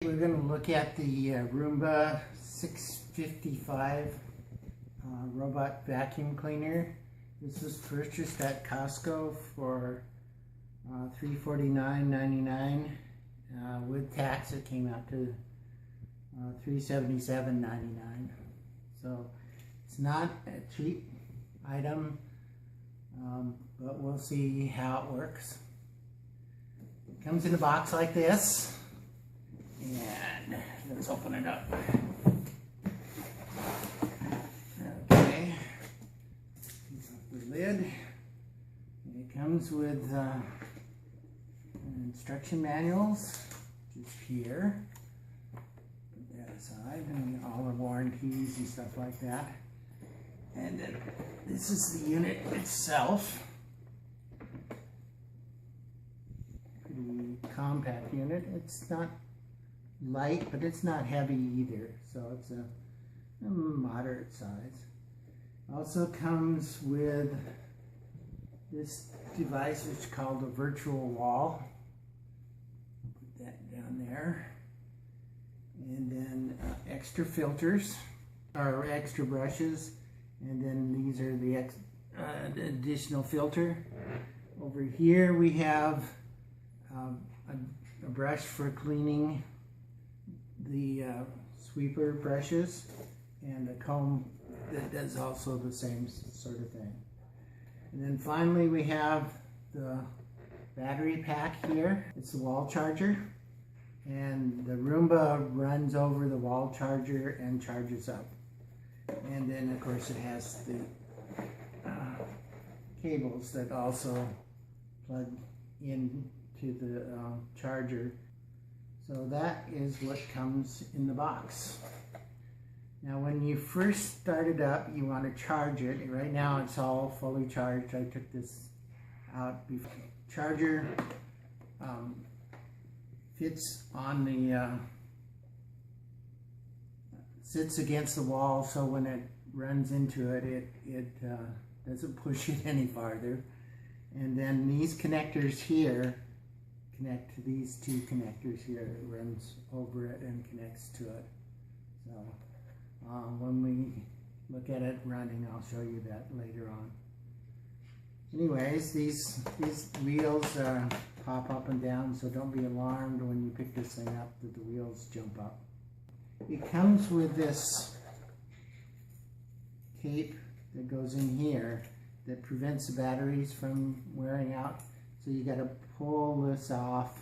We're going to look at the Roomba 655 robot vacuum cleaner. This was purchased at Costco for $349.99. With tax, it came out to $377.99. So it's not a cheap item, but we'll see how it works. It comes in a box like this. And let's open it up. Okay, the lid. It comes with instruction manuals, just here. Put that aside, and all the warranties and stuff like that. And then this is the unit itself. Pretty compact unit. It's not light, but it's not heavy either, so it's a moderate size. Also comes with this device which is called a virtual wall. Put that down there. And then extra filters, or extra brushes, and then these are the additional filter. Over here we have a brush for cleaning the sweeper brushes, and a comb that does also the same sort of thing. And then finally we have the battery pack here. It's the wall charger, and the Roomba runs over the wall charger and charges up. And then of course it has the cables that also plug into the charger. So that is what comes in the box. Now when you first start it up, you want to charge it. Right now it's all fully charged. I took this out before. Charger fits on the, sits against the wall, so when it runs into it, it doesn't push it any farther. And then these connectors here connect to these two connectors here. It runs over it and connects to it. So when we look at it running, I'll show you that later on. Anyways, these wheels pop up and down, so don't be alarmed when you pick this thing up that the wheels jump up. It comes with this tape that goes in here that prevents the batteries from wearing out. So you got to pull this off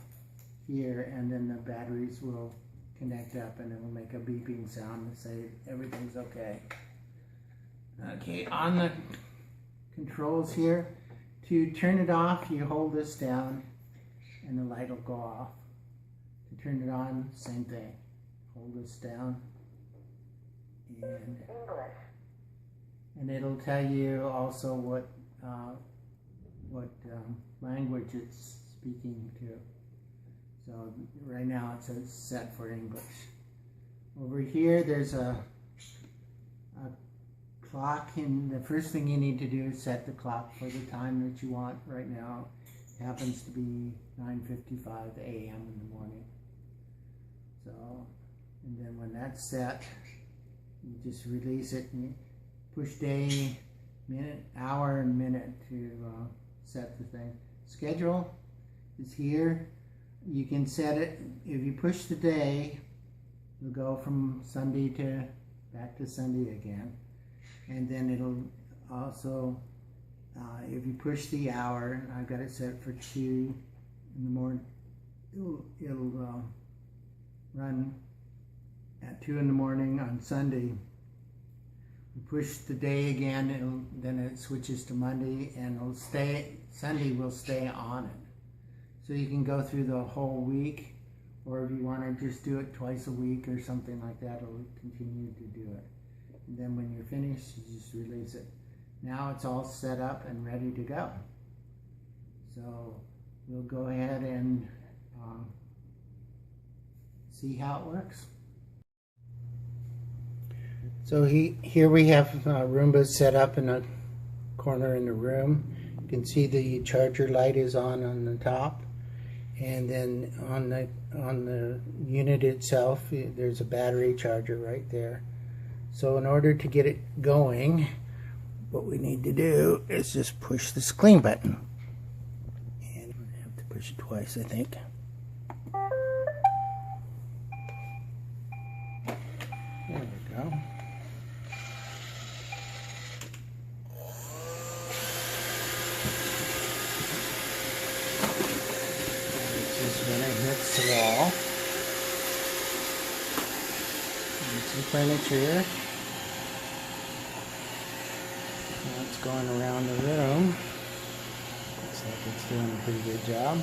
here, and then the batteries will connect up, and it will make a beeping sound to say everything's okay. Okay, on the controls here, to turn it off, you hold this down, and the light will go off. To turn it on, same thing. Hold this down, and it'll tell you also what language it's speaking to. So right now it says set for English. Over here there's a clock, and the first thing you need to do is set the clock for the time that you want. Right now it happens to be 9:55 a.m. in the morning. So, and then when that's set, you just release it and you push day, minute, hour, and minute to set the thing. Schedule is here. You can set it, if you push the day, you'll go from Sunday to back to Sunday again. And then it'll also, if you push the hour, I've got it set for 2 in the morning, it'll run at 2 in the morning on Sunday. You push the day again, then it switches to Monday, and it'll stay, Sunday will stay on it. So you can go through the whole week, or if you want to just do it twice a week or something like that, it'll continue to do it. And then when you're finished, you just release it. Now it's all set up and ready to go. So we'll go ahead and see how it works. So here we have Roomba set up in a corner in the room. You can see the charger light is on the top. And then on the unit itself, there's a battery charger right there. So in order to get it going, what we need to do is just push this clean button. And I have to push it twice, I think. There we go. When it hits the wall, and some furniture. Now it's going around the room. Looks like it's doing a pretty good job.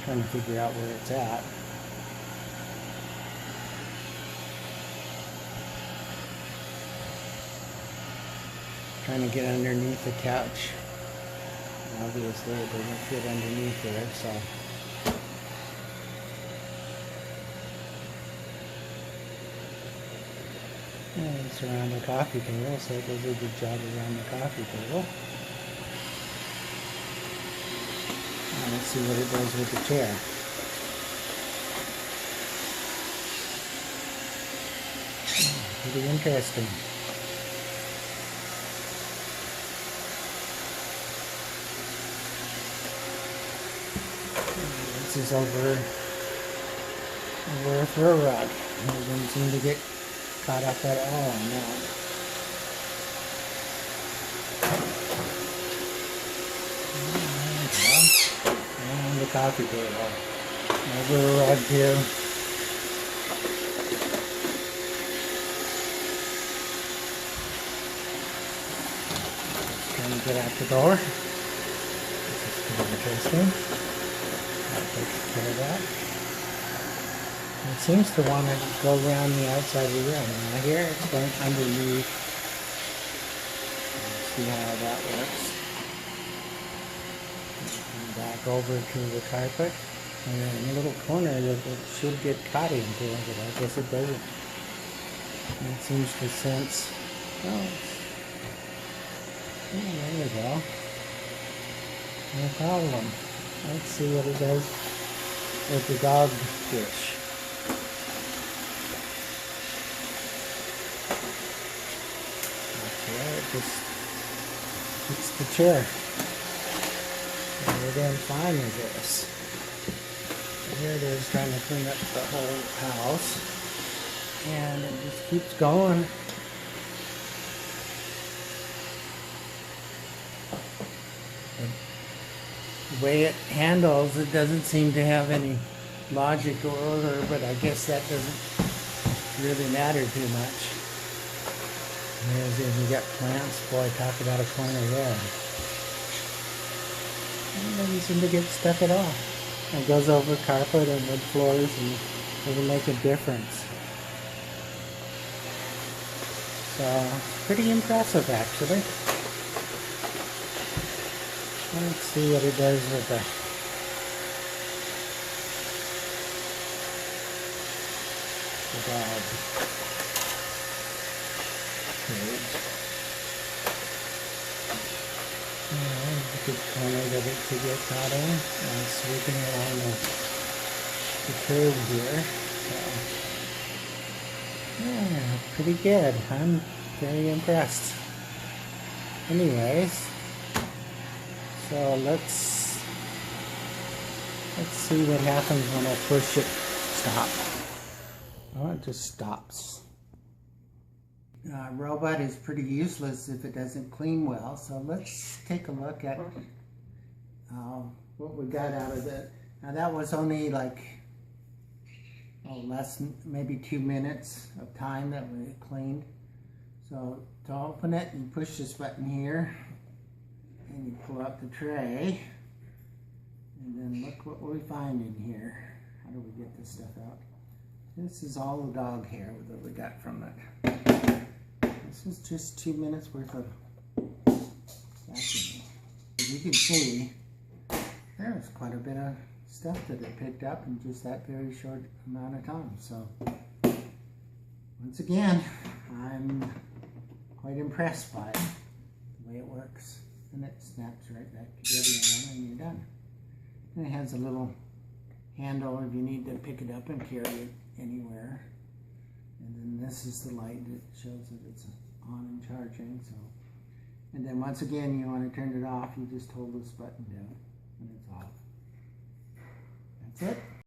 Trying to figure out where it's at. Trying to get underneath the couch. Obviously it doesn't fit underneath there, so. And it's around the coffee table, so it does a good job around the coffee table. Now let's see what it does with the chair. Pretty interesting. This is over a throw rug. It doesn't seem to get caught up at all on that. And the coffee table. Over a rug here. Trying to get out the door. This is pretty interesting. I'll take care of that. It seems to want to go around the outside of the room. Now here it's going underneath. Let's see how that works. And back over to the carpet. And then in a little corner that it should get caught into, but I guess it doesn't. And it seems to sense. Oh, there you go. No problem. Let's see what it does with the dog dish. Okay, it just hits the chair. And we're doing fine with this. So here it is trying to clean up the whole house. And it just keeps going. The way it handles, it doesn't seem to have any logic or order, but I guess that doesn't really matter too much. There's even got plants. Boy, talk about a corner there. It doesn't seem to get stuck at all. It goes over carpet and wood floors and doesn't make a difference. So, pretty impressive actually. Let's see what it does with the dog cage. There's a good corner that it could get caught in. I'm sweeping along the curb here. So, yeah, pretty good. I'm very impressed. Anyways. So let's see what happens when I push it stop. Oh, it just stops. Robot is pretty useless if it doesn't clean well. So let's take a look at what we got out of it. Now that was only like less than maybe 2 minutes of time that we cleaned. So to open it, you push this button here. And you pull out the tray, and then look what we find in here. How do we get this stuff out? This is all the dog hair that we got from it. This is just 2 minutes worth of vacuuming. As you can see, there's quite a bit of stuff that it picked up in just that very short amount of time. So, once again, I'm quite impressed by it, the way it works. And it snaps right back together and you're done. And it has a little handle if you need to pick it up and carry it anywhere. And then this is the light that shows that it's on and charging. So, and then once again, you want to turn it off, you just hold this button down when it's off. That's it.